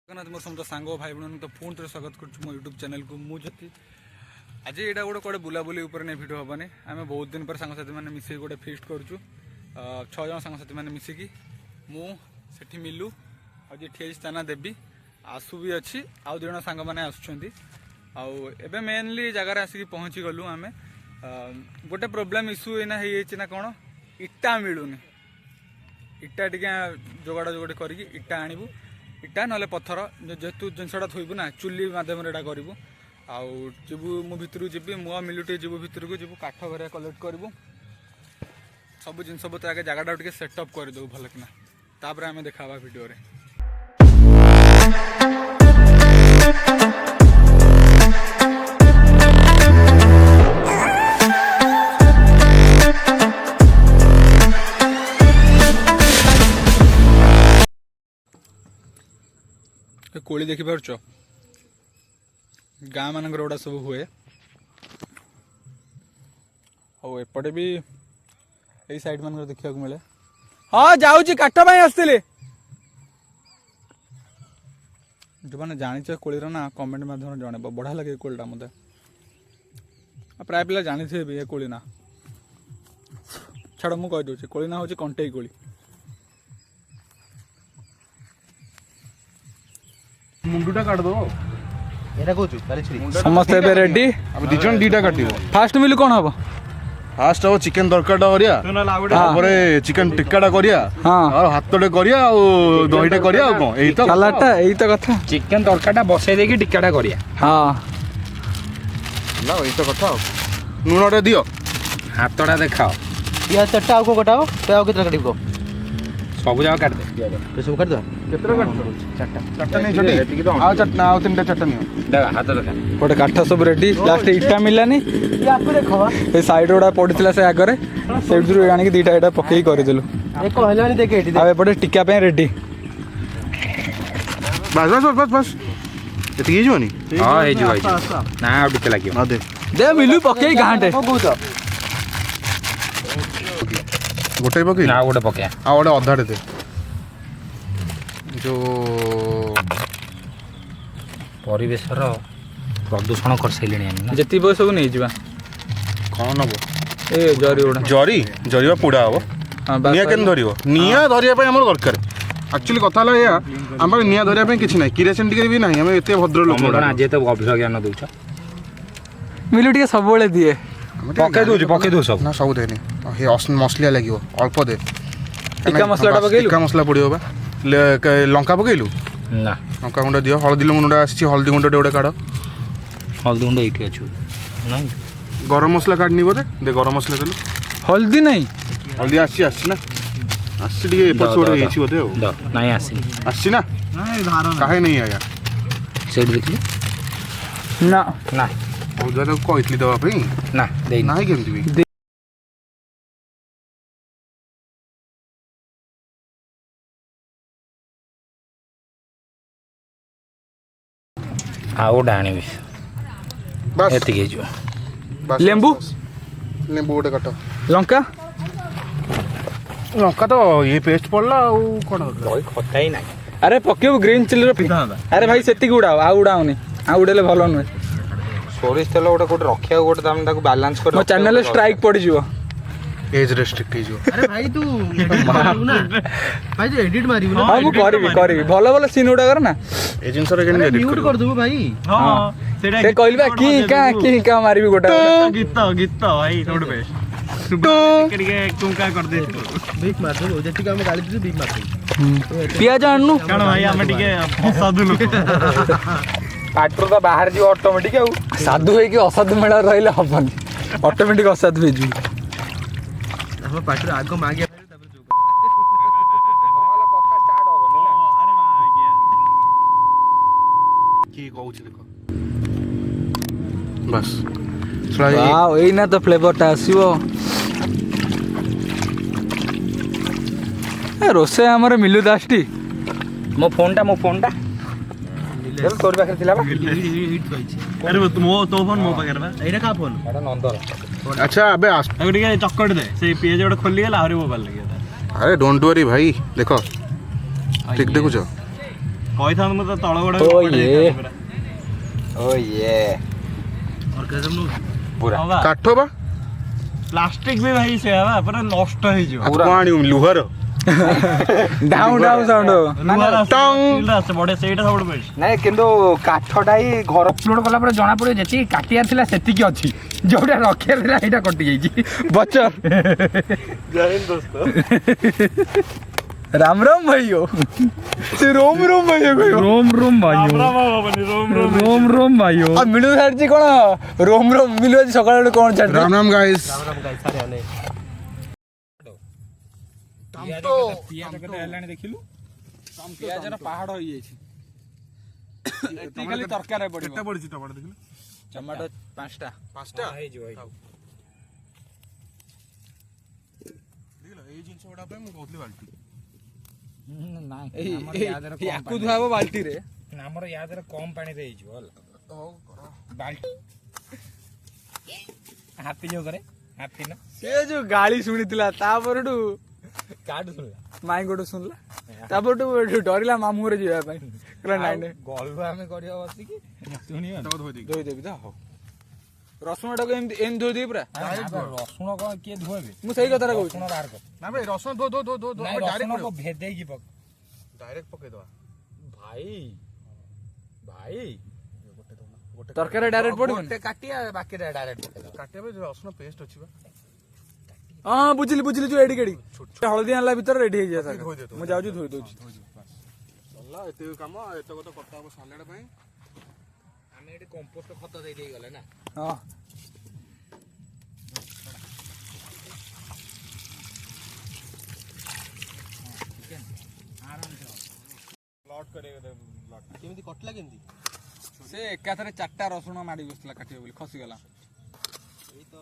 जगन्नाथ मोर समस्त सांग भाई बहन तो पुणी थे स्वागत कर यूट्यूब चैनल को मुझे आज यहाँ गोटे बुलाबुली भिड हेनी आम बहुत दिन पर सांगसाथी मैंने मिसिक गोटे फिस्ट करुँ 6 जन सांगसाथी मैंने मिसिकी मुझे मिलू आज स्थाना देवी आसु भी अच्छी आउ 2 जन सांग मैंने आसुँच मेनली जगार आसिक पहुँची गलु आम गोटे प्रोब्लेम इश्यू एना ना कौन इटा मिलूनी इटा टी जोगाड़ जोगड़ी कर इटा आणबू इटा ना पत्थर जेहेतु जिनसा थोबू ना चुली मध्यम करूँ आबू मु भितर जी मु मिलुटे जीव भितर को जीव काठ घर कलेक्ट करूँ सब जिन पत्र आगे जगह टे सेटअप करदे भल कि तापर आम देखा भिडियो रे कोली देखी पार्छ गाँ मान गुड़ा सब हुए एपटे भी यही साइड मान देखा मिले हाँ जाऊँगी काठ आसते जो मैंने जाच कोलीर ना कमेंट माध्यम जन बढ़िया लगे कोलीटा मत प्राय पिला जानी थे भी ये कोली ना छाड़ मुझे कहीदे कोली ना हूँ कंटेई कोली मुंडुटा काट दो एटा कहू समस्ते रेडी अब दिजन दीटा काटिबो फास्ट मिल कौन हम फास्ट हो चिकन तड़काटा करिया तापर चिकन टिक्काटा करिया और हातटे करिया और दहीटा करिया और कोन एई तो सलाडटा एई तो कथा चिकन तड़काटा बसई देकी टिक्काटा करिया हां ना एई तो कथा नुनटा दियो हातटा देखाओ या चट्टा को कटाओ पे आओ कितना काटिबो सब जगह काट दे तो सब काट दो केतरा काट चारटा चारटा नहीं छोटी आ चटना आ तीनटा चटटा नहीं देख हाथ देखा गोटे काठ सब रेडी लास्ट इटा मिलानी ये आपको देखो ए साइड गुड़ा पड़ता से आगे से आनिक 2टा इटा पकई करदेलु एक कहलानी देखे एठी आ एपटे टिक्का पे रेडी बस बस बस बस एती जोनी हां हे जो ना आ टिके लागियो ना दे मिलू पकई घांटे गोटे पकई ना गोटे पके आ गोटे अधाडे दे जो परिवेशर प्रदूषण कर सैलेनी हम ना जति बय सब नहीं जिबा कौन हबो ए जरी उडा जरी जरीवा पुडा हबो हां निया केन धरिबो निया धरिया पे हमर दरकार एक्चुअली कथा ला या हमर निया धरिया पे किछि नै किरोसिन टिके भी नै हम एते भद्र लोक ना जे तो अभियोग ज्ञान दउछ मिलू टिके सब बेले दिए पके दो सब ना सब देनी हे मसलिया लागियो अल्प दे टिक्का मसलाटा पकेलु टिक्का मसला पडियो बा लंका पकेलु ना लंका गुंडा दियो हळदी गुंडा आछि हळदी गुंडा डेडे काढ हल्दी गुंडा एठी अछि नहीं गरम मसला काढनी बोदे दे गरम मसला देलु हल्दी नहीं हल्दी आछि ना आछि टिके एपसोड हेछि बोदे हो द नहीं आसी आछि ना काहे नहीं आया सेट देखली ना ना बहुत ज्यादा कहतली दवा पे ना दे नाही केमति भी आओ डाणी भी बस एति के जो बस लेंबू लेंबू गोटे काट लंका लंका तो ये पेस्ट पड़ला आ कोन कोई खता ही नहीं अरे पकेबू ग्रीन चिली रो अरे भाई सेति उड़ाओ आ उड़ाओनी आ उड़ेले भलो नुहे सोरिस तेल गोटे कोटे रखिया गोटे ताम ताको बैलेंस कर मो चैनल स्ट्राइक पड़ जिवो एज रेस्ट्रिक्ट जो अरे भाई तू मारू ना भाई तू एडिट मारिबू ना हां मु करबी भलो भलो सीन उडा कर ना ए जिंस रे केन एडिट म्यूट कर दबो भाई हां से कहलबा की का मारिबी गोटा गीत भाई रोड पे करके तुम का कर दे बीक मार दो जति का हम गाली दे बीक मार दो पियाज आनु कण भाई हम टिके साधु लोक पाटर तो बाहर जी ऑटोमेटिक आउ साधु है कि असाधु मेला रहले हबनी ऑटोमेटिक असाधु भेजू हम पाटर आगो मागे तापर जो नहले कथा स्टार्ट होबनी ना अरे भाई गया की कहू छी देखो बस सुना वाओ एई ना तो फ्लेवर ता आसीबो ए रोसे हमरे मिलु दास्टी मो फोन टा चल तोर पाखे थिला बा हिट कहि अरे मो तो फोन मो पाकर बा एटा का फोन एटा नंदर अच्छा अबे अब टिके चक्कर दे से पेज गोटे खोली गेला आरे मोबाइल लगे अरे डोंट वरी भाई देखो ठीक देखुछ କହିଥାନ୍ତୁ ମୁଁ ତ ତଳ ଗୋଡ଼ ଓ ଇଏ ଓ ଇଏ ପୁରା କାଠ ବା ପ୍ଲାଷ୍ଟିକ ବି ଭାଇ ସେୟା ବା ପୁରା ନଷ୍ଟ ହେଇଯିବ କଣ ଆଣିବୁ ଲୁହାର ଡାଉଁ ଡାଉଁ ସାଉଣ୍ଡ ଲୁହାର ଆସେ ବଢିଆ ସେଇଟା ସବୁଠୁ ବେଷ୍ଟ। ନାଇଁ କିନ୍ତୁ କାଠଟା ହିଁ ଘର ଅପଲୋଡ କଲା ପରେ ଜଣା ପଡିବ ଯେତିକି କାଟିବାର ଥିଲା ସେତିକି ଅଛି ଯୋଉଟା ରଖିବାର ଥିଲା ସେଇଟା କଟି ଯାଇଛି ବଚ राम राम भाइयों रोम रोम भाइयों रोम रोम भाइयों रोम रोम भाइयों अब मिलू सर जी कौन रोम रोम मिलू जी सकाळ कौन छाड़ राम राम गाइस ସାରେ ଆନେ ପିଆଜ କେତେ ହେଲାଣି ଦେଖିଲୁ ପିଆଜର ପାହାଡ ହେଇଯାଇଛି ଏତିକି ଖାଲି ତରକାରୀ ପଡିବ କେତେ ପଡିଛି ଟମାଟୋ ଦେଖିଲୁ ଟମାଟୋ 5ଟା ହେଇଯିବ ଦେଖିଲ ଏଇ ଜିନିଷ ଗୁଡା ପାଇଁ ମୁଁ କହୁଥିଲି ବାଲ୍ଟି ୟାକୁ ଧୁଆବ ବାଲ୍ଟିରେ ଆମର ୟାଦରେ କମ ପାଣିରେ ହେଇଯିବ ହେଲା ବାଲ୍ଟି ହାତୀ ଯୋଉ କରେ ହାତୀ ନା ସେ ଯୋଉ ଗାଳି ଶୁଣିଥିଲା ତାପରଠୁ କାଠୁ ଶୁଣିଲା ମାଇଁ ଗୋଟୁ ଶୁଣିଲା ତାପରଠୁ ଡରିଲା ମାମୁଁ ଘରେ ଯିବା ପାଇଁ କହିଲା ନାଇଁ ନାଇଁ ଗଲୁ ଆମେ କରିବା ବସିକି ଶୁଣିବା ଧୋଇଦେବି ତ ହଉ ରସୁଣଟାକୁ ଏମିତି ଏମିତି ଧୋଇଦେବି ପୁରା ରସୁଣ କଣ କିଏ ଧୋଇବେ ମୁଁ ସେଇ କଥାଟା କହୁଛି ରସୁଣ ବାହାର କର ନା ଭାଇ ରସୁଣ ଧୋ ଧୋ ଧୋ ଧୋ ଧୋ ନାଇଁ ଡାଇରେକ୍ଟ ରସୁଣ ଭେଦେଇକି ପକ ଡାଇରେକ୍ଟ ପକେଇଦବା ଭାଇ ଭାଇ ତରକାରୀ ଡାଇରେକ୍ଟ ପଡିବନି ଗୋଟେ କାଟିଆ ବାକିଟା ଡାଇରେକ୍ଟ ପକେଇଦବା କାଟିବା ପାଇଁ ରସୁଣ ପେଷ୍ଟ ଅଛି ବା ହଁ ବୁଝିଲି ବୁଝିଲି ଯୋଉ ଏଡିକି ଏଡିକି ହଳଦୀ ଆଣିଲା ଭିତରେ ରେଡି ହେଇଯିବ ମୁଁ ଯାଉଛି ଧୋଇ ଦଉଛି ସରିଲା ଏତିକି କାମ ଏତକ ତ କଥା ହବ ସାଲାଡ ପାଇଁ ଆମେ ଏଠି କମ୍ପୋଷ୍ଟ ଖତ ଦେଇ ଦେଇ ଗଲେ ନା ହଁ କେମିତି କଟିଲା କେମିତି ସେ ଏକାଥରେ 4ଟା ରସୁଣ ମାଡି ବସିଥିଲା କାଟିବ ବୋଲି ଖସିଗଲା ଏଇ ତ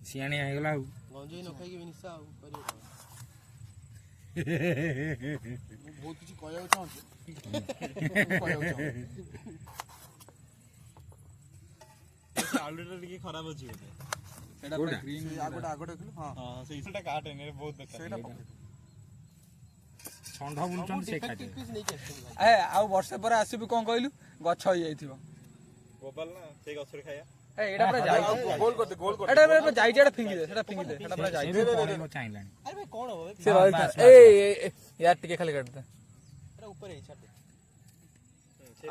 ସିଆଣିଆ ହେଇଗଲା ଆଉ ଗଞ୍ଜେଇ ନ ଖାଇକି ବି ନିଶା ଆଉ କରିବ ମୁଁ ବହୁତ କିଛି କହିବାକୁ ଚାହୁଁଛି ଆଳୁଟା ଟିକେ ଖରାପ ଅଛି ବୋଧେ ସେଇଟା ପୁରା ଗ୍ରୀନ୍ ଆଗଟା ଆଗଟା ଦେଖିଲୁ ହଁ ହଁ ସେଇଟା କାଟେନି ବହୁତ ବେକାର ସେଇଟା ପକେଇ ଷଣ୍ଢ ବୁଲୁଛନ୍ତି ସେ ଖାଇଦେବେ ପିସ୍ ନେଇକି ଆସିଛନ୍ତି ଭାଇ ଆଉ ବର୍ଷେ ପରେ ଆସିବି କଣ କହିଲୁ ଗଛ ହେଇଯାଇଥିବ ଗୋପାଲ ନା ସେଇ ଗଛରେ ଖାଇବା ଏଇଟା ପୁରା ଯାଇଛି ଗୋଲ କରିଦେ ଗୋଲ କରିଦେ ଏଇଟା ପୁରା ଯାଇଛି ଏଇଟା ଫିଙ୍ଗି ଦେ ସେଟା ଫିଙ୍ଗି ଦେ ସେଟା ପୁରା ଯାଇଛି ଚାହିଁଲାଣି ଆରେ ଭାଇ କଣ ହବ ସେ ରହିଥା ଏଇ ୟାର ଟିକେ ଖାଲି କାଟିଦେ ଏଟା ଉପରେ ଛାଡ ଦେ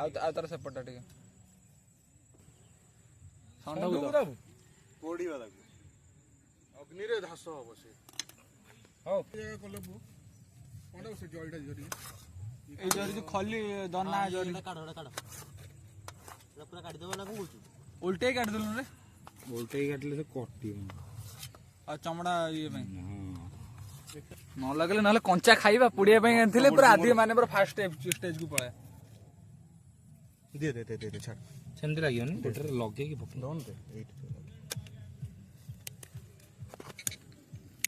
ଆଉ ତାର ସେପଟଟା ଟିକେ ଷଣ୍ଢ ପୋଡ଼ିବା ତାକୁ ଅଗ୍ନିରେ ଘାସ ହବ ସେ ହଉ କଲେ ପୁଅ କଣ ସେ ଜଳିଟା ଝିଅ ଟିକେ ଏଇ ଜରି ଯୋଉ ଖଲି ଦନା ଜରି ଏଟା କାଢ ଏଟା ପୁରା କାଢି ଦବ ନା କଣ କହୁଛୁ ଉଲଟେଇ କାଟିଦେଲୁ ରେ ଓଲଟେଇ କାଟିଲେ ସେ କଟିବ ଆଉ ଚମଡ଼ା ଇଏ ପାଇଁ ନ ଲାଗିଲେ ନହେଲେ କଞ୍ଚା ଖାଇବା ପୁଡ଼ିବା ପାଇଁ ଆଣିଥିଲେ ପୁରା ଆଦି ମାନେ ପୁରା ଫାଷ୍ଟ ଷ୍ଟେଜକୁ ପଳାଏ ଦେ ଦେ ଦେ ଦେ ଛାଡ ସେମିତି ଲାଗିବନି ଗୋଟେରେ ଲଗେଇକି ପକେଇ ଦଉନ ଦେ ଏଇଠି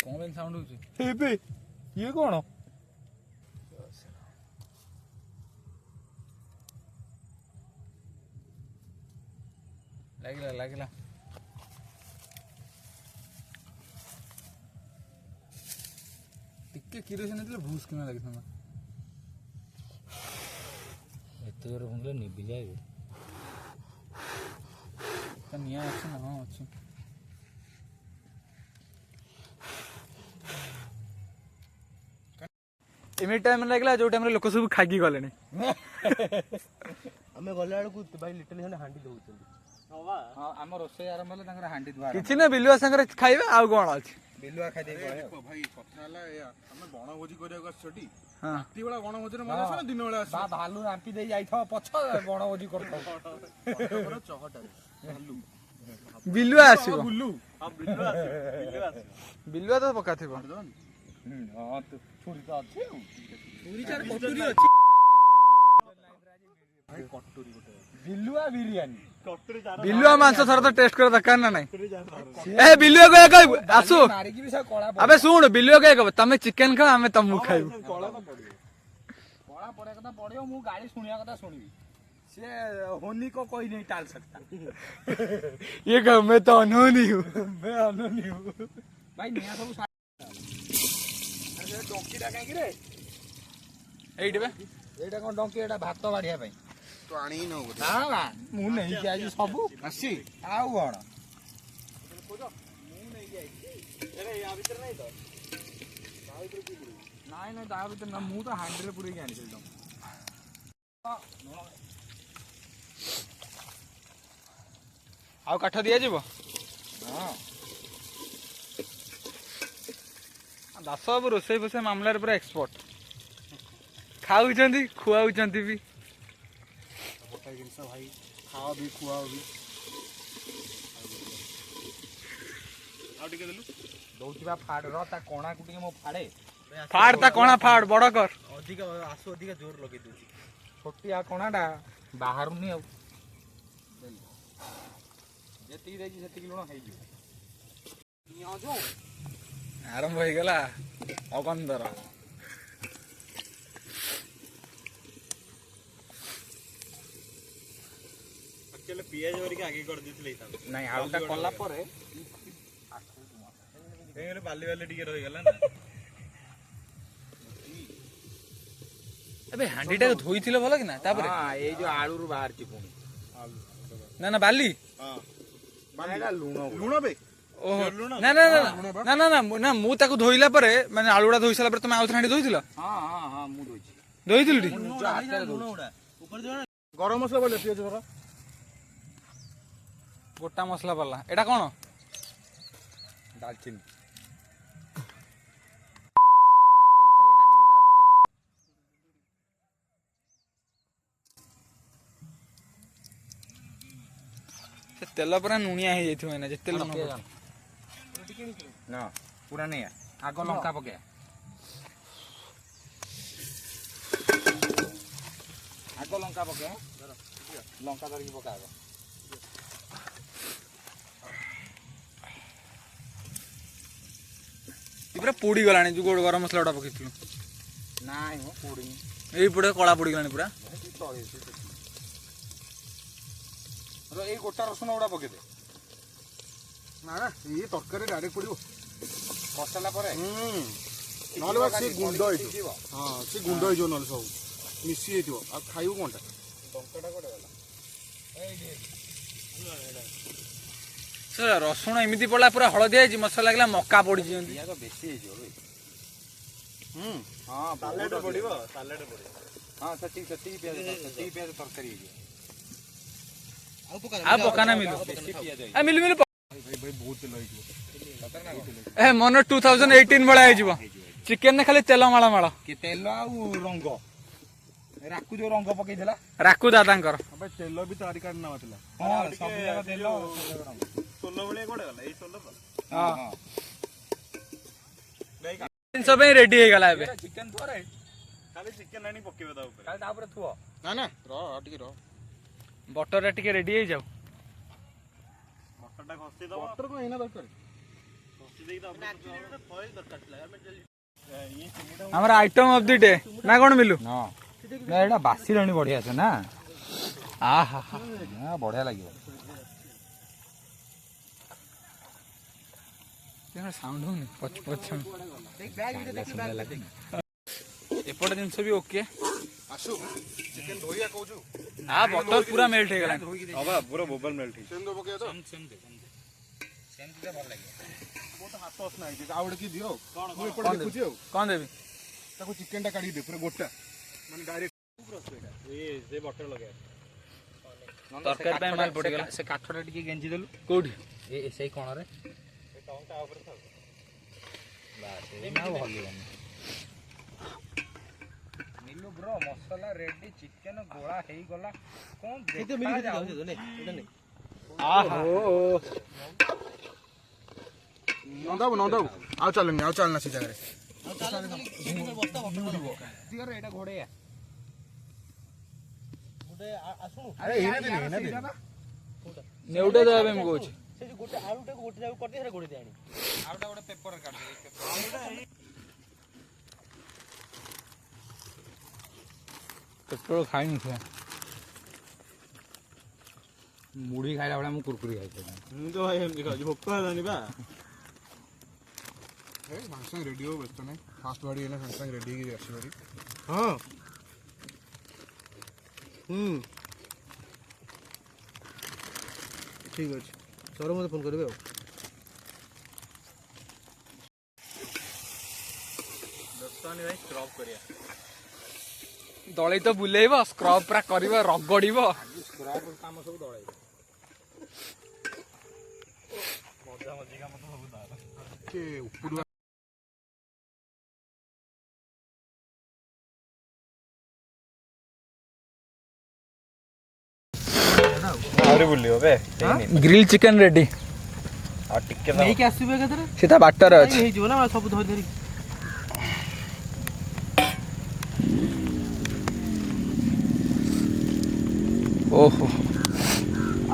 କଣ ପାଇଁ ସାଉଣ୍ଡ ହଉଛି ଏବେ ଇଏ କଣ ଲାଗିଲା ଲାଗିଲା ଟିକେ କିରୋସିନ ହେଇଥିଲେ ଭୁସ୍ କିନା ଲାଗିଥାନ୍ତା ଏତେ ଜୋର ଫୁଙ୍କିଲେ ନିଭି ଯାଏ ତା ନିଆଁ ଅଛି ନା ହଁ ଅଛି ଏମିତି ଟାଇମ୍ ଲାଗିଲା ଯୋଉ ଟାଇମରେ ଲୋକ ସବୁ ଖାଇକି ଗଲେଣି ଆମେ ଗଲା ବେଳକୁ ଭାଇ ଲିଟଲି ଖଣ୍ଡେ ହାଣ୍ଡି ଦଉଛନ୍ତି ଆମ ରୋଷେଇ ଆରମ୍ଭ ହେଲେ ତାଙ୍କର ହାଣ୍ଡି ଧୁଆ କିଛି ନା ବିଲୁଆ ସାଙ୍ଗରେ ଖାଇବା ଆଉ କଣ ଅଛି ବିଲୁଆ ଖାଇଦେଇ ଦେଖ ଭାଇ କଥା ହେଲା ଏଇଆ ଆମେ ବଣଭୋଜି କରିବାକୁ ଆସିଛଟି ହଁ ରାତି ବେଳା ବଣଭୋଜିରେ ମଜା ଆସେ ନା ଦିନ ବେଳା ଆସେ ଭାଲୁ ରାମ୍ପି ଦେଇ ଯାଇଥାଉ ପଛ ବଣଭୋଜି କରୁଥାଉ ଚହଟାରେ ଭାଲୁ ବିଲୁଆ ଆସିବ ବୁଲୁ ବିଲୁଆ ତ ପକା ଥିବ ହଁ ଛୁରୀ ତ ଅଛି ଆଉ ବିଲୁଆ ବିରିୟାନୀ ବିଲୁଆ ମାଂସ ଥରେ ତ ଟେଷ୍ଟ କରିବା ଦରକାର ନା ନାଇଁ ଏ ବିଲୁଆ କହିବା କହିବୁ ଆସୁ ମାରିକି ବି ସେ କଳା ଆବେ ଶୁଣ ବିଲୁଆ କହିବା କହିବ ତମେ ଚିକେନ ଖାଅ ଆମେ ତମକୁ ଖାଇବୁ କଳା ପଡିବା କଥା ପଡିବ ମୁଁ ଗାଳି ଶୁଣିବା କଥା ଶୁଣିବି ସେ ହୋନି को कोई नहीं टाल सकता ये कहो मैं तो अनहोनी हूँ मैं अनोनी हूँ भाई निया सब ଏଇଠି ବା ଏଇଟା କଣ ଡଙ୍କି ଏଇଟା ଭାତ ବାଢିବା ପାଇଁ ତୁ ଆଣିକି ନଉ ଗୋଟେ ମୁଁ ନେଇକି ଆଜି ସବୁ ଆସି ଆଉ କଣ ନାଇଁ ନାଇଁ ତା ଭିତରେ ନା ମୁଁ ତ ହାଣ୍ଡିରେ ପୁରେଇକି ଆଣିଥିଲି ତମ ଆଉ କାଠ ଦିଆଯିବ ହଁ ଦାସ ବାବୁ ରୋଷେଇ ଫୋଷେଇ ମାମଲାରେ ପୁରା ଏକ୍ସପର୍ଟ ଖାଉଛନ୍ତି ଖୁଆଉଛନ୍ତି ବି ଗୋଟାଏ ଜିନିଷ ଭାଇ ଖାଅ ବି ଖୁଆଅ ବି ଆଉ ଟିକେ ଦେଲୁ ଦଉଥିବା ଫାଡର ତା କଣାକୁ ଟିକେ ମୁଁ ଫାଡେ ଫାଡ ତା କଣା ଫାଡ ବଡ କର ଅଧିକା ଆସୁ ଅଧିକା ଜୋର ଲଗେଇ ଦଉଛି ଛୋଟିଆ କଣାଟା ବାହାରୁନି ଆଉ ଯେତିକି ଦେଇଛି ସେତିକି ଲୁଣ ହେଇଯିବ ଆରମ୍ଭ ହେଇଗଲା ଅଗନ୍ଦର ଆକ୍ଚୁଆଲି ପିଆଜ ହରିକା ଆଗେ କରିଦେଇଥିଲେ ହେଇଥାନ୍ତା ନାଇଁ ଆଳୁଟା କଲା ପରେ ହେଇଗଲେ ବାଲି ବାଲି ଟିକେ ରହିଗଲା ନା ଏବେ ହାଣ୍ଡିଟାକୁ ଧୋଇଥିଲେ ଭଲ କି ନା ତାପରେ ଏଇ ଯୋଉ ଆଳୁରୁ ବାହାରିଛି ପୁଣି ନା ନା ବାଲି ଲୁଣ ବେ ଓହୋ ନା ନା ନା ନା ନା ନା ମୁଁ ତାକୁ ଧୋଇଲା ପରେ ମାନେ ଆଳୁଟା ଧୋଇ ସାରିଲା ପରେ ତମେ ଆଉ ଥରେ ହାଣ୍ଡି ଧୋଇଥିଲ ହଁ ମୁଁ ଦଉଛି ଧୋଇଥିଲୁ ଟି ଗରମ ମସଲା ବୋଲେ ପିଆଜ ଧର ଗୋଟା ମସଲା ପଡିଲା ଏଇଟା କଣ ଡାଲଚିନି ସେ ତେଲ ପୁରା ଲୁଣିଆ ହେଇଯାଇଥିବ ଏଇନା ଯେତେ ଲୁଣ ନା ପୁରା ନେଇ ଆଗ ଲଙ୍କା ପକେଇବା ଆଗ ଲଙ୍କା ପକେଇବା ଲଙ୍କା ଧରିକି ପକା ଆଗ ପୁରା ପୋଡି ଗଲାଣି ଯୋଉ ଗୋଡ଼ ଗରମ ମସଲା ଗୁଡା ପକେଇଥିଲୁ ନାଇଁ ମୁଁ ପୋଡିନି ଏଇପଟେ କଳା ପୋଡିଗଲାଣି ପୁରା ଏଇ ଗୋଟା ରସୁଣ ଗୁଡା ପକେଇଦେ ନା ନା ଇଏ ତରକାରୀ ଡାଇରେକ୍ଟ ପଡିବ କଷିଲା ପରେ ନହେଲେ ବା ସେ ଗୁଣ୍ଡ ହେଇଯିବ ହଁ ସେ ଗୁଣ୍ଡ ହେଇଯିବ ନହେଲେ ସବୁ ମିଶି ଯାଇଥିବ ଆଉ ଖାଇବୁ କଣଟା ସେ ରସୁଣ ଏମିତି ପଡିଲା ପୁରା ହଳଦିଆ ହେଇଛି ମସଲା ଲାଗିଲା ମକା ପଡିଛି ଯେମିତି ବେଶୀ ହେଇଯିବ ହୁଁ ହଁ ସାଲାଡ ପଡିବ ସାଲାଡ ପଡିବ ହଁ ସେତିକି ପିଆଜ ତରକାରୀ ହେଇଯିବ ଆଉ ପକାନା ମିଲୁ ବେଶୀ ପିଆଜ ମିଲୁ ମିଲୁ ଭାଇ ବହୁତ ତେଲ ହେଇଯିବ ଏ ମନ 2018 ଭଳିଆ ହେଇଯିବ ଚିକେନ ରେ ଖାଲି ତେଲ ମାଳ ମାଳ କି ତେଲ ଆଉ ରଙ୍ଗ ରାକୁ ଯୋଉ ରଙ୍ଗ ପକେଇଥିଲା ରାକୁ ଦାଦାଙ୍କର ତେଲ ବି ତାରି କାଢି ନଥିଲା ହଁ ସବୁ ଯାକ ତେଲ ସୋଲ ଭଳିଆ କୋଉଟା ଗଲା ଏଇ ସୋଲ ହଁ ଜିନିଷ ପାଇଁ ରେଡି ହେଇଗଲା ଏବେ ଚିକେନ ପରେ ଖାଲି ଚିକେନ ଆଣି ପକେଇବ ତା ଉପରେ କାଲି ତାପରେ ଥୁଅ ନା ନା ରହ ଟିକେ ରହ ବଟରରେ ଟିକେ ରେଡି ହେଇଯାଉ ମଟରଟା ଘଷି ଦବ ବଟର କଣ ଏଇନା ଦରକାର ଘଷି ଦେଇକି ତା ଉପରେ ଫଏଲ ଦରକାର ଥିଲା ଇଏ ଚିନିଟା ଆମର ଆଇଟମ ଅଫ ଦି ଡେ ନା କଣ ମିଲୁ ହଁ ଏଇଟା ବାସିଲାଣି ବଢିଆ ଅଛି ନା ଆହା ବଢିଆ ଲାଗିବ ସାଉଣ୍ଡ ହଉନି ପଛ ପଛ ଏପଟେ ଜିନିଷ ବି ଓକେ ଆସୁ ଚିକେନ ଧୋଇଆ କହୁଛୁ ବଟର ପୁରା ମେଲ୍ଟ ହେଇଗଲାଣି ହବା ପୁରା ବୋବାଲ ମେଲ୍ଟ ହେଇଛି ସେମିତି ପକେଇବା ତ ସେମିତି ଭଲ ଲାଗିବ ବହୁତ ହାତ ଅସନା ହେଇଛି ଆଉ ଗୋଟେ କି ଦିଅ ମୁଁ ଏପଟେ ଦେଖୁଛି ଆଉ କଣ ଦେବି ତାକୁ ଚିକେନଟା କାଢିକି ଦେ ପୁରା ଗୋଟା ମାନେ ଡାଇରେକ୍ଟ ସେ ବଟର ଲଗେଇବା ତରକାରୀ ପାଇଁ ମାଲ ପଡିଗଲା ସେ କାଠଟା ଟିକେ ଗେଞ୍ଜି ଦେଲୁ କୋଉଠି ସେଇ କଣରେ ତା ଉପରେ ଥାଉ ହଲିବନି ମିଲୁ ବ୍ରୋ ମସଲା ରେଡି ଚିକେନ ଗୋଳା ହେଇଗଲା କଣ ନଦାବୁ ଆଉ ଚାଲନି ସେ ଜାଗାରେ ଏଇଟା ଘୋଡେଇଆ ଆରେ ଏଇନା ଦେନି ନେଉଟେ ଦେବା ପାଇଁ ମୁଁ କହୁଛି ଗୋଟେ ଆଳୁଟାକୁ ଗୋଟେ ଜାଗାକୁ କରିଦେଇ ସେଟା ଘୋଡେଇ ଆଣି ଆଉଟା ଗୋଟେ ପେପର କାଢିଦେ ପେଟ୍ରୋଲ ଖାଇନି ସେ ମୁଢି ଖାଇଲା ଭଳିଆ ମୁଁ କୁରକୁରି ଖାଇଥିଲି ମୁଁ ତ ଭାଇ ଏମିତି ଖାଉଛି ଭୋକ ହେଲାନି ବା ସାଙ୍ଗେ ସାଙ୍ଗେ ରେଡି ହବ ବ୍ୟସ୍ତ ନାହିଁ ଫାଷ୍ଟ ବାଡି ଏଇନା ସାଙ୍ଗେ ସାଙ୍ଗେ ରେଡି ହେଇକି ଆସିବ ହଁ ଠିକ୍ ଅଛି ସର ମୋତେ ଫୋନ୍ କରିବେ ଆଉ ଦଳେଇ ତ ବୁଲେଇବ ସ୍କ୍ରବ ପୁରା କରିବ ରଗଡ଼ିବ ଆହୁରି ବୁଲିବ ବେ ଗ୍ରିଲ୍ ଚିକେନ୍ ରେଡି ଆଉ ଟିକେ ନେଇକି ଆସିବେ ଏକାଥରେ ସେ ତା ବାଟରେ ଅଛି ହେଇଯିବ ନା ସବୁ ଧରି ଧରି ଓହୋ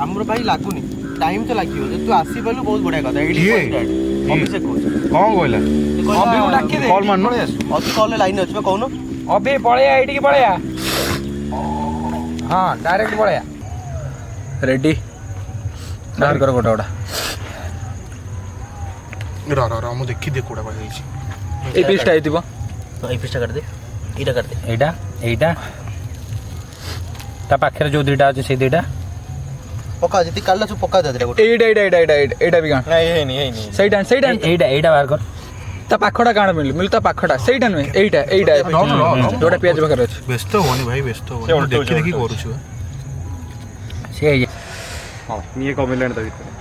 ଆମର ଭାଇ ଲାଗୁନି ଟାଇମ୍ ତ ଲାଗିବ ଯଦି ତୁ ଆସିପାରିଲୁ ବହୁତ ବଢ଼ିଆ କଥା ଏଇଠି କିଏ? ଅଭିଷେକ କହୁଛି କଣ କହିଲା ଅଭିକୁ ଡାକିଦେ କଲ୍ ମାନୁ ଅତି କଲ୍ରେ ଲାଇନ୍ ଅଛି ବା କହୁନ ଅଭି ପଳେୟା ଏଇଠିକି ପଳେୟା ହଁ ଡାଇରେକ୍ଟ ପଳେୟା ରେଡି ବାହାର କର ଗୋଟା ଗୋଟା ର ମୁଁ ଦେଖିଦିଏ କୋଉଟା କୁଆଡ଼େ ହେଇଛି ଏଇ ପିସ୍ଟା ହେଇଥିବ ଏଇ ପିସ୍ଟା କାଟିଦେ ଏଇଟା କାଟିଦେ ଏଇଟା ଏଇଟା ତା ପାଖରେ ଯୋଉ ଦୁଇଟା ଅଛି ସେଇ ଦୁଇଟା ପକା ଯଦି କାଢିଲା ତୁ ପକା ତା ଗୋଟେ ଏଇଟା ଏଇଟା ଏଇଟା ଏଇଟା ଏଇଟା ଏଇଟା ବି କାଣ ନାଇଁ ହେଇନି ହେଇନି ସେଇଟା ସେଇଟା ଏଇଟା ଏଇଟା ବାହାର କର ତା ପାଖଟା କାଣ ମିଳିଲ ମିଳିଲ ତା ପାଖଟା ସେଇଟା ନୁହେଁ ଏଇଟା ଏଇଟା ଯୋଉଟା ପିଆଜ ପାଖରେ ଅଛି ବ୍ୟସ୍ତ ହୁଅନି ଭାଇ ବ୍ୟସ୍ତ ସେ ହୁଅନି ଓଲଟଉଛି, ଦେଖି ଦେଖି କରୁଛୁ ସେ ହଁ ଇଏ କମିଲାଣି ତା ଭିତରେ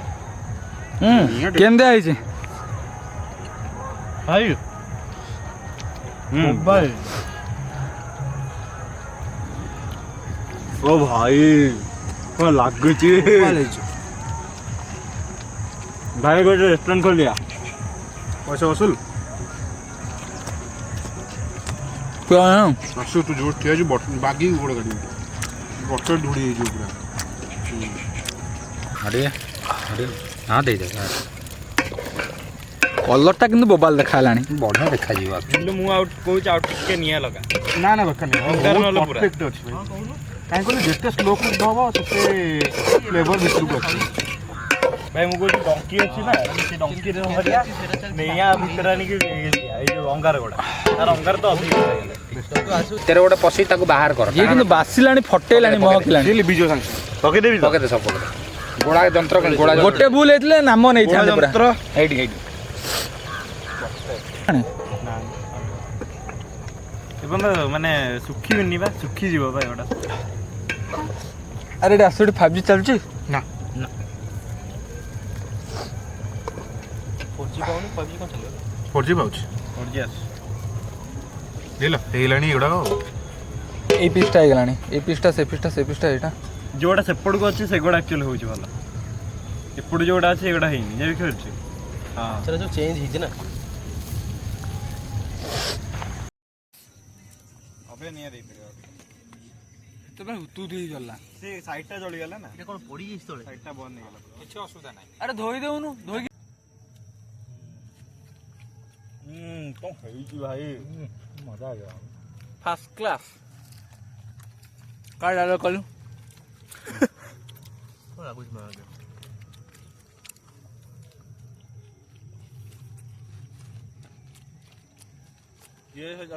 କେମିତି ହେଇଛି ଭାଇ ମୋବାଇଲ ଓ ଭାଇ କଣ ଲାଗୁଛି ଭାଇ ଗୋଟେ ରେଷ୍ଟୁରାଣ୍ଟ ଖୋଲିଆ ପଇସା ଅସୁଲ ଆସୁ ତୁ ଯୋଉ ଠିଆ ହେଇଛୁ ବାଗିକି ଗୋଡ଼ କାଟିବି ବଟର ଧୂଳି ହେଇଯିବ ପୁରା ହଁ ଦେଇଦେ କଲରଟା କିନ୍ତୁ ବୋବାଲ ଦେଖା ହେଲାଣି ବଢିଆ ଦେଖାଯିବ କିନ୍ତୁ ମୁଁ ଆଉ କହୁଛି ଆଉ ଟିକେ ନିଆଁ ଲଗା ନା ନା ଦରକାର ଅଙ୍ଗାର ନାହିଁ ନହେଲେ ପୁରା। ପରଫେକ୍ଟ ଅଛି ଭାଇ କାହିଁ କହିଲେ ଯେତେ ସ୍ଲୋ କୁକ୍ ହେବ ସେତେ ଫ୍ଲେଭର ଭିତରକୁ ଆସିବ ଭାଇ ମୁଁ କହୁଛି ଡଙ୍କି ଅଛି ନା ସେ ଡଙ୍କିରେ ଧରିଆ ନିଆଁ ଭିତରେ ଆଣିକି ଏଇ ଯୋଉ ଅଙ୍ଗାର ଗୁଡ଼ା ତାର ଅଙ୍ଗାର ତ ଅଧିକ ତେରେ ଗୋଟେ ପଶି ତାକୁ ବାହାର କର ଇଏ କିନ୍ତୁ ବାସିଲାଣି ଫଟେଇଲାଣି ମହକିଲାଣି ଲିଭିଯିବ ସାଙ୍ଗେ ପକେଇଦେବି ପକେଇଦେ ସବୁ ପକେଇଦେ ଗୋଳା ଯନ୍ତ୍ର ଗୋଳା ଗୋଟେ ଭୁଲ ହେଇଥିଲେ ନାମ ନେଇଥାନ୍ତେ ପୁରା ଯନ୍ତ୍ର ହେଇଠି ହେଇଠି ଏବେ ମାନେ ଶୁଖିବନି ବା ଶୁଖିଯିବ ବା ଏଗୁଡ଼ା ଆରେ ଏଠି ଆସୁଠି 5G ଚାଲୁଛି ନା ଫୋର୍ ଜି ପାଉଛି ହେଇଗଲାଣି ଏଗୁଡ଼ାକ ଏଇ ପିସ୍ଟା ହେଇଗଲାଣି ଏଇ ପିସ୍ଟା ସେ ପିସ୍ଟା ସେ ପିସ୍ଟା ଏଇଟା ଯୋଉଟା ସେପଟକୁ ଅଛି ସେଗୁଡ଼ା ଆକ୍ଚୁଆଲି ହେଉଛି ଭଲ ଏପଟୁ ଯୋଉଟା ଅଛି ଏଗୁଡ଼ା ହେଇନି ଯେ ଖେଳୁଛି ହଁ ସେଟା ଯୋଉ ଚେଞ୍ଜ ହେଇଛି ନା ଅବେ ନିଆଁ ଦେଇପାରିବ ସେତେବେଳେ ତୁ ଗଲା ସେ ସାଇଡ଼ଟା ଜଳିଗଲା ନା ଏଟା କଣ ପଡ଼ିଯାଇଛି ତଳେ ସାଇଡ଼ଟା ବନ୍ଦ ହେଇଗଲା କିଛି ଅସୁବିଧା ନାହିଁ ଆରେ ଧୋଇ ଦେଉନୁ ଧୋଇକି କଣ ହେଇଛି ଭାଇ ମଜା ହେଇଗଲା ଫାର୍ଷ୍ଟ କ୍ଲାସ୍ କାହା ଡାଇଲଗ କଲୁ କଣ ଲାଗୁଛି ମା ଇଏ ଜାଗା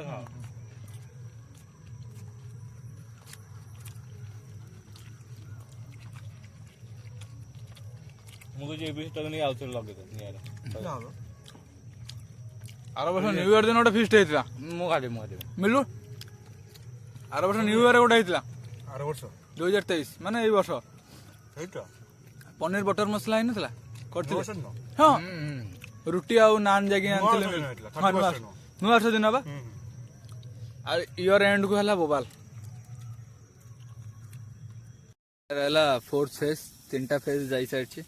ମୁଁ କହୁଛି ଏ ପିସଟାକୁ ନେଇ ଆଉଥରେ ଲଗେଇଦେ ନିଆଁରେ ଆର ବର୍ଷ ନ୍ୟୁ ଇୟର ଦିନ ଗୋଟେ ଫିଷ୍ଟ ହେଇଥିଲା ମୁଁ କାଟିବି ମିଲୁ ଆର ବର୍ଷ ନ୍ୟୁ ଇୟର ଗୋଟେ ହେଇଥିଲା ଆର ବର୍ଷ 2023 ମାନେ ଏଇ ବର୍ଷ ହେଇଟା ପନିର ବଟର ମସଲା ହେଇନଥିଲା କରିଥିଲେ ବର୍ଷ ନୁହଁ। ହଁ ରୁଟି ଆଉ ନାନ୍ ଯାଇକି ଆଣିଥିଲେ ବର୍ଷ ଦିନ ହେଇଥିଲା, ହଁ, 31 ଦିନ। ନୂଆ ବର୍ଷ ଦିନ ବା ଆଉ ଇୟର ଏଣ୍ଡକୁ ହେଲା ବୋବାଲ ହେଲା 4th ଫେଜ୍ 3ଟା ଫେଜ୍ ଯାଇସାରିଛି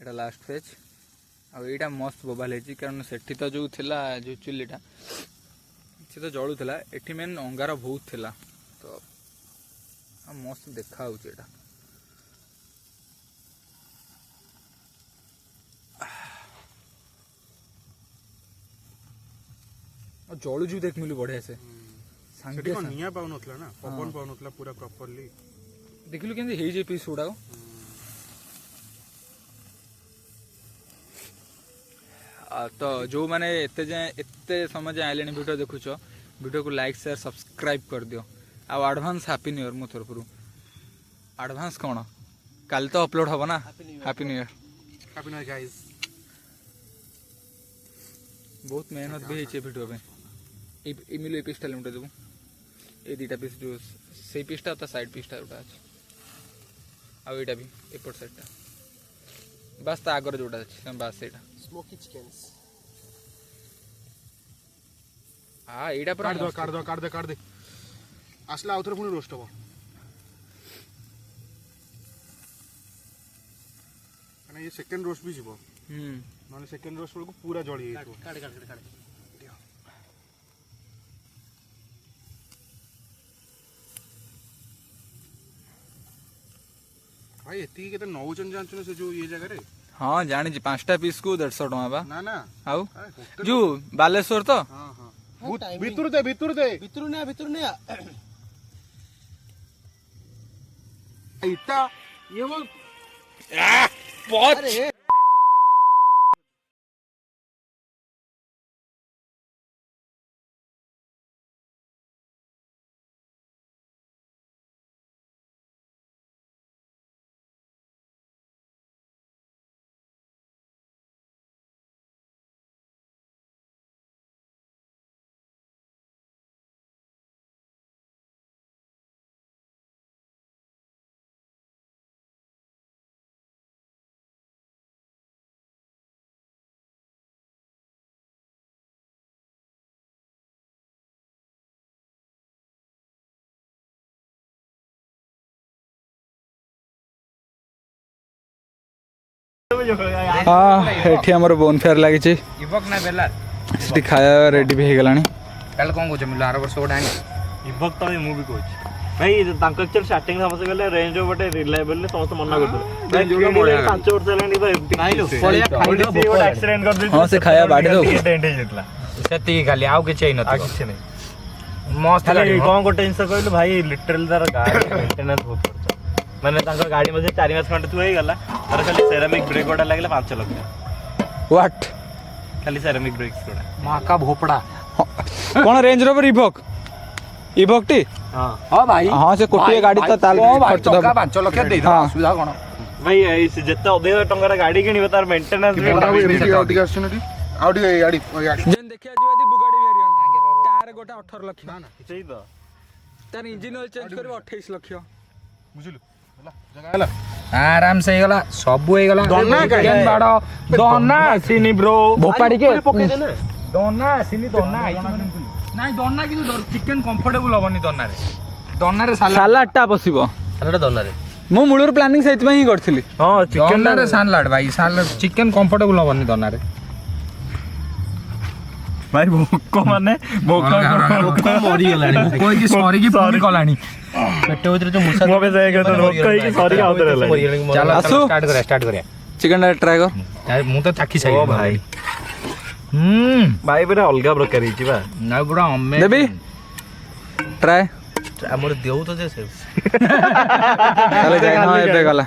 ଏଇଟା ଲାଷ୍ଟ ଫେଜ୍ ଆଉ ଏଇଟା ମସ୍ତ ବୋବାଲ ହେଇଛି କାରଣ ସେଠି ତ ଯେଉଁ ଥିଲା ଯେଉଁ ଚୁଲିଟା ସେ ତ ଜଳୁଥିଲା ଏଠି ମେନ୍ ଅଙ୍ଗାର ବହୁତ ଥିଲା ତ ମସ୍ତ ଦେଖା ହେଉଛି ଏଇଟା ଜଳୁଛୁ ଦେଖ ମିଲୁ ବଢିଆ ସେ ସେଠି କଣ ନିଆଁ ପାଉନଥିଲା ନା ପବନ ପାଉନଥିଲା ପୁରା ପ୍ରପରଲି ଦେଖିଲୁ କେମିତି ହେଇଛି ପିସ୍ ଗୁଡାକ ତ ଯେଉଁମାନେ ଏତେ ସମୟ ଯାଏଁ ଆଇଲେଣି ଭିଡ଼ିଓ ଦେଖୁଛ ଭିଡ଼ିଓକୁ ଲାଇକ୍ ସେୟାର ସବସ୍କ୍ରାଇବ୍ କରିଦିଅ ଆଉ ଆଡ଼ଭାନ୍ସ ହାପି ନ୍ୟୁ ଇୟର୍ ମୋ ତରଫରୁ। ଆଡ଼ଭାନ୍ସ କ'ଣ କାଲି ତ ଅପଲୋଡ଼ ହେବ ନା। Happy new year. Happy new year guys. ବହୁତ ମେହନତ ବି ହେଇଛି ଏ ଭିଡ଼ିଓ ପାଇଁ। ଏଇ ମିଲୁ ଏଇ ପିସ୍ଟା ଲିମିଟେ ଦେବୁ। ଏଇ ଦୁଇଟା ପିସ୍ ଯେଉଁ ସେଇ ପିସ୍ଟା ଆଉ ତା ସାଇଡ଼୍ ପିସ୍ଟା ଯେଉଁଟା ଅଛି ଆଉ ଏଇଟା ବି ଏପଟ ସାଇଡ଼୍ଟା ବାସ୍ ତା ଆଗରେ ଯେଉଁଟା ଅଛି ବାସ୍ ସେଇଟା ସ୍ମୋକି ଚିକେନ୍ସ। ଏଇଟା ପୁରା କାଢ ଦେ ଆସିଲା ଆଉଥରେ ପୁଣି ରୋଷ୍ଟ ହବ ମାନେ ଇଏ ସେକେଣ୍ଡ ରୋଷ୍ଟ ବି ଯିବ ନହେଲେ ସେକେଣ୍ଡ ରୋଷ୍ଟ ବେଳକୁ ପୁରା ଜଳି ଯାଇଥିବ। ଭାଇ ଏତିକି କେତେ ନଉଛନ୍ତି ଜାଣିଛୁ ନା ସେ ଯୋଉ ଇଏ ଜାଗାରେ? ହଁ ଜାଣିଛି 5ଟା ପିସ୍କୁ 150 ଟଙ୍କା ବା। ନା ଆଉ ଯୋଉ ବାଲେଶ୍ୱର ତ ଭିତରୁ ଦେ ଭିତରୁ ନେ ଇଟା ଇଏ ବୋଲ अरे ଏଠି ଆମର ବୋନଫେୟାର ଲାଗିଛି। ସେଠି ଖାଇବା ରେଡି ବି ହେଇଗଲାଣି। ତାହେଲେ କ'ଣ କହୁଛ ମିଲୁ ଆର ବର୍ଷ ଗୋଟେ ଆଣି ଇଭକ୍ ତ ମୁଁ ବି କହୁଛି ଭାଇ ତାଙ୍କ ଆକ୍ଚୁଆଲି ଷ୍ଟାର୍ଟିଂ ସମସ୍ତେ କହିଲେ ରେଞ୍ଜ ଗୋଟେ ରିଲାଏବଲ୍ ସମସ୍ତେ ମନା କରୁଥିଲେ 5 ବର୍ଷ ହେଲାଣି ଗୋଟେ ଆକ୍ସିଡେଣ୍ଟ କରିଦେଇଛି। ହଁ ସେ ଖାଇବା ବାଡ଼ି ଦଉ ଡେଣ୍ଟ ହେଇଯାଇଥିଲା ସେତିକି ଖାଲି ଆଉ କିଛି ହେଇନଥିଲା କିଛି ନାହିଁ ମସ୍ତ ଗାଡ଼ି। କ'ଣ ଗୋଟେ ଜିନିଷ କହିଲୁ ଭାଇ ଲିଟରାଲି ତାର ଗାଡ଼ି ମେଣ୍ଟେନାନ୍ସ ବହୁତ ଖର୍ଚ୍ଚ ମାନେ ତାଙ୍କ ଗାଡ଼ି ମଧ୍ୟ 4 ମାସ ଖଣ୍ଡେ ଥୁଆ ହେଇଗଲା ତାର ଖାଲି ସେରାମିକ୍ ବ୍ରେକ୍ ଗୁଡ଼ା ଲାଗିଲା 5 ଲକ୍ଷ ହ୍ୱାଟ୍ ଖାଲି ସେରାମିକ୍ ବ୍ରେକ୍ ଗୁଡ଼ା माका भोपड़ा କ'ଣ ରେଞ୍ଜ ରୋଭର ଇଭକ୍ ଟି हाँ भाई ହଁ ସେ କୋଟିଏ ଗାଡ଼ି ତ ତାର ଖର୍ଚ୍ଚ ଦବ 5 लाख दे दो असुविधा कोन ଭାଇ ଯେତେ ଅଧିକ ଟଙ୍କାର ଗାଡ଼ି କିଣିବ ତାର ମେଣ୍ଟେନାନ୍ସ ଆଉ ଟିକେ ଆସୁନ ଟି ଆଉ ଟିକେ ଯେନ୍ ଦେଖିଆ ଯିବା ଯଦି ବୁଗାଡ଼ି ଭେରିଅନ୍ ତାର ଗୋଟେ 18 ଲକ୍ଷ ସେଇ ତ ତାର ଇଞ୍ଜିନ ଅଏଲ ଚେଞ୍ଜ କରିବ 28 ଲକ୍ଷ ବୁଝିଲୁ ହେଲା ଜାଗା ହେଲା आराम से ହେଇଗଲା ସବୁ ହେଇଗଲା ଦନା କାଇଁ? ବାଡ ଦନା ଆସିନି ବ୍ରୋ ଭୋପାଡି के ଦନା ଆସିନି ଦନା ନାଇଁ ଦନା କିନ୍ତୁ ଚିକେନ କମ୍ଫର୍ଟେବୁଲ ହବନି ଦନାରେ ଦନାରେ ସାଲାଡଟା ପଶିବ ସାଲାଡ ଦନାରେ ମୁଁ ମୂଳରୁ ପ୍ଲାନିଂ ସେଇଥିପାଇଁ ହିଁ କରିଥିଲି। ହଁ ଚିକେନ ଦନାରେ ସାଲାଡ ଭାଇ ସାଲାଡ ଚିକେନ କମ୍ଫର୍ଟେବୁଲ ହବନି ଦନାରେ ଭାଇ ଭୋକ ମାନେ ଭୋକ ମରିଗଲାଣି ଭୋକ ହେଇକି ସରିକି ପୁଣି ଗଲାଣି ପେଟ ଭିତରେ ଯୋଉ ମୁସା ଭୋକ ହେଇକି ସରିକି ଆଉଥରେ ହେଲା ଚାଲ ଆସୁ। ଷ୍ଟାର୍ଟ କରିବା ଚିକେନଟା ଟ୍ରାଏ କର ମୁଁ ତ ଚାଖି ଓ ସାରିଲି ଭାଇ ଭାଇ ପୁରା ଅଲଗା ପ୍ରକାର ହେଇଛି ବା ନା ପୁରା ଦେବି ଟ୍ରାଏ ଆମର ଦେଉ ତ ଯେ ସେ ତାହେଲେ ଯାଇ ହଁ ଏବେ ଗଲା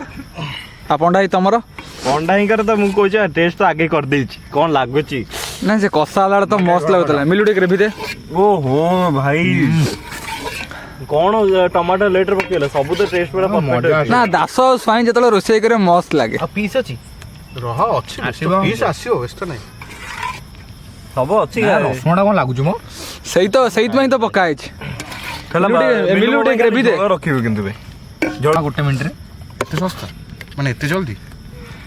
ଆପଣଟା ହିଁ ତମର ପଣ୍ଡାଇଙ୍କର ତ ମୁଁ କହୁଛି ଟେଷ୍ଟ ତ ଆଗେ କରିଦେଇଛି କ'ଣ ଲାଗୁଛି ନାଇଁ ସେ କଷା ହେଲା ତ ମସ୍ତ ଲାଗୁଥିଲା। ମିଲୁ ଟିକେ ଗ୍ରେଭି ଦେ ଓହୋ ଭାଇ କ'ଣ ଟମାଟୋ ଲେଟରେ ପକେଇଲା ସବୁ ତ ଟେଷ୍ଟ ପୁରା perfect ଅଛି। ନା ଦାସ ଆଉ ସ୍ୱାଇଁ ଯେତେବେଳେ ରୋଷେଇ କରିବେ ମସ୍ତ ଲାଗେ। ଆଉ ପିସ୍ ଅଛି ରହ ଅଛି ପିସ୍ ଆସିବ ବ୍ୟସ୍ତ ନାହିଁ ସବୁ ଅଛି ରସୁଣଟା କ'ଣ ଲାଗୁଛି ମୋ ସେଇଥିପାଇଁ ତ ପକା ହେଇଛି। ମିଲୁ ଟିକେ ଗ୍ରେଭି ଦେ ରଖିବୁ କିନ୍ତୁ ଜଳ ଗୋଟେ ମିନିଟ୍ରେ ଏତେ ଶସ୍ତା ମାନେ ଏତେ ଜଲ୍ଦି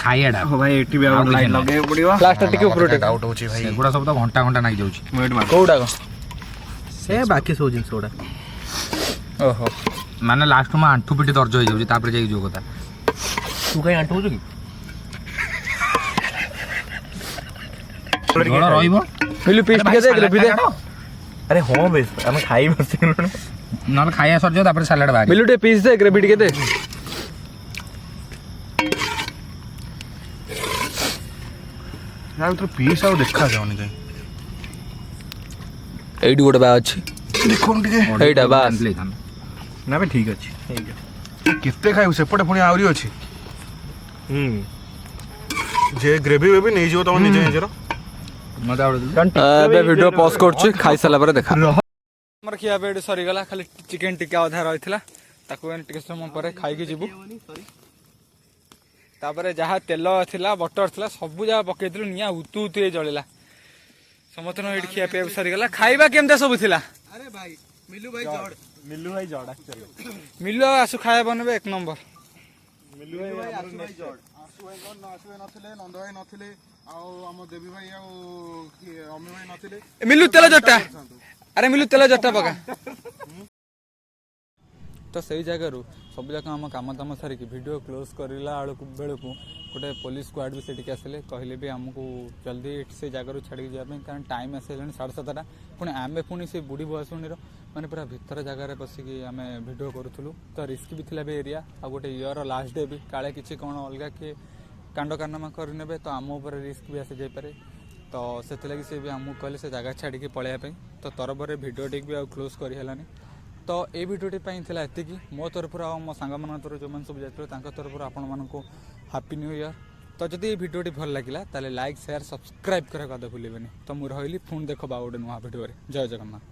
ଖାଇଆଟା ଭାଇ ଏଠି ବି ଆଉ ଲାଇନ୍ ଲଗେଇବାକୁ ପଡ଼ିବ ଲାଷ୍ଟଟା ଟିକେ ଉପରୁ ଟିକେ ଆଉଟ୍ ହେଉଛି ଭାଇ ସେଗୁଡ଼ା ସବୁ ତ ଘଣ୍ଟା ଘଣ୍ଟା ନାଗି ଯାଉଛି କୋଉଟାକ ସେ ବାକି ସବୁ ଜିନିଷ ଗୁଡ଼ା ଓହୋ ମାନେ ଲାଷ୍ଟ ମୋ ଆଣ୍ଠୁ ପିଠି ଦର୍ଜ ହେଇଯାଉଛି ତାପରେ ଯାଇକି ଯୋଉ କଥା ତୁ କାହିଁ ଆଣ୍ଠୁ ହଉଛୁ କି ଜଳ ରହିବ ମିଲୁ ପିସ୍ ଟିକେ ଦେ ଗ୍ରେଭି ଦେ ଆରେ ହଁ ବେଶ ଆମେ ଖାଇ ବସିଗଲୁଣି ନହେଲେ ଖାଇବା ସରିଯିବ ତାପରେ ସାଲାଡ ବାହାରିବ ମିଲୁ ଟିକେ ପିସ୍ ଦେ ଗ୍ରେଭି ଟିକେ ଦେ ୟା ଭିତରେ ପିସ୍ ଆଉ ଦେଖାଯାଉନି କାଇଁ ଏଇଠି ଗୋଟେ ବା ଅଛି ଦେଖୁନ ଟିକେ ଏଇଟା ବାସ୍ ନା ଭାଇ ଠିକ୍ ଅଛି କେତେ ଖାଇବୁ ସେପଟେ ପୁଣି ଆହୁରି ଅଛି ହୁଁ ଯେ ଗ୍ରେଭି ବେବି ନେଇଯିବ ତମ ନିଜ ନିଜର ମତେ ଏବେ ଭିଡ଼ିଓ ପଜ୍ କରୁଛି ଖାଇସାରିଲା ପରେ ଦେଖା ଆମର ଖିଆ ପିଆ ଏଠି ସରିଗଲା, ଖାଲି ଚିକେନ ଟିକା ଅଧା ରହିଥିଲା, ତାକୁ ଟିକେ ସମୟ ପରେ ଖାଇକି ଯିବୁ। ତାପରେ ଯାହା ତେଲ ଥିଲା ବଟର ଥିଲା ସବୁ ଯାହା ପକେଇଥିଲୁ, ନିଆଁ ଉତୁ ଉତୁ ହେଇ ଜଳିଲା। ସମସ୍ତଙ୍କର ଏଠି ଖିଆ ପିଆ ସରିଗଲା। ଖାଇବା କେମିତି ସବୁ ଥିଲା? ଆରେ ଭାଇ ମିଲୁ ଭାଇ ଜଡ ମିଲୁ ଆଉ ଆସୁ ଖାଇବା ବନେଇବେ 1 ନମ୍ବର। ଆସୁ ଭାଇ ନଥିଲେ, ନନ୍ଦ ଭାଇ ନଥିଲେ, ଆଉ ଆମ ଦେବୀ ଭାଇ ଆଉ ଅମି ଭାଇ ନଥିଲେ। ମିଲୁ ତେଲ ଜଟା, ଆରେ ମିଲୁ ତେଲ ଜଟା ପକା। ତ ସେଇ ଜାଗାରୁ ସବୁ ଯାକ ଆମ କାମ ଦାମ ସାରିକି ଭିଡ଼ିଓ କ୍ଲୋଜ୍ କରିଲା ବେଳକୁ ଗୋଟେ ପୋଲିସ ସ୍କ୍ୱାଡ୍ ବି ସେଠିକି ଆସିଲେ। କହିଲେ ବି ଆମକୁ ଜଲ୍ଦି ସେ ଜାଗାରୁ ଛାଡ଼ିକି ଯିବା ପାଇଁ, କାରଣ ଟାଇମ୍ ଆସିଲାଣି 7:30ଟା। ପୁଣି ସେ ବୁଢ଼ୀ ଭୁଆଶୁଣୀର ମାନେ ପୁରା ଭିତର ଜାଗାରେ ବସିକି ଆମେ ଭିଡ଼ିଓ କରୁଥିଲୁ। ତ ରିସ୍କ ବି ଥିଲା ବି ଏରିଆ, ଆଉ ଗୋଟେ ଇୟର ଲାଷ୍ଟ ଡେ ବି, କାଳେ କିଛି କ'ଣ ଅଲଗା କିଏ କାଣ୍ଡ କାରନାମା କରିନେବେ ତ ଆମ ଉପରେ ରିସ୍କ ବି ଆସିଯାଇପାରେ। ତ ସେଥିଲାଗି ସେ ବି ଆମକୁ କହିଲେ ସେ ଜାଗା ଛାଡ଼ିକି ପଳାଇବା ପାଇଁ। ତ ତରବରରେ ଭିଡ଼ିଓଟିକୁ ବି ଆଉ କ୍ଲୋଜ୍ କରିହେଲାନି। ତ ଏଇ ଭିଡ଼ିଓଟି ପାଇଁ ଥିଲା ଏତିକି। ମୋ ତରଫରୁ ଆଉ ମୋ ସାଙ୍ଗମାନଙ୍କ ତରଫରୁ ଯେଉଁମାନେ ସବୁ ଯାଇଥିଲେ ତାଙ୍କ ତରଫରୁ ଆପଣମାନଙ୍କୁ ହାପି ନ୍ୟୁ ଇୟର୍। ତ ଯଦି ଏଇ ଭିଡ଼ିଓଟି ଭଲ ଲାଗିଲା ତାହେଲେ ଲାଇକ୍, ସେୟାର, ସବସ୍କ୍ରାଇବ୍ କରିବା କଥା ଭୁଲିବେନି। ତ ମୁଁ ରହିଲି, ପୁଣି ଦେଖ ଆଉ ଗୋଟେ ନୂଆ ଭିଡ଼ିଓରେ। ଜୟ ଜଗନ୍ନାଥ।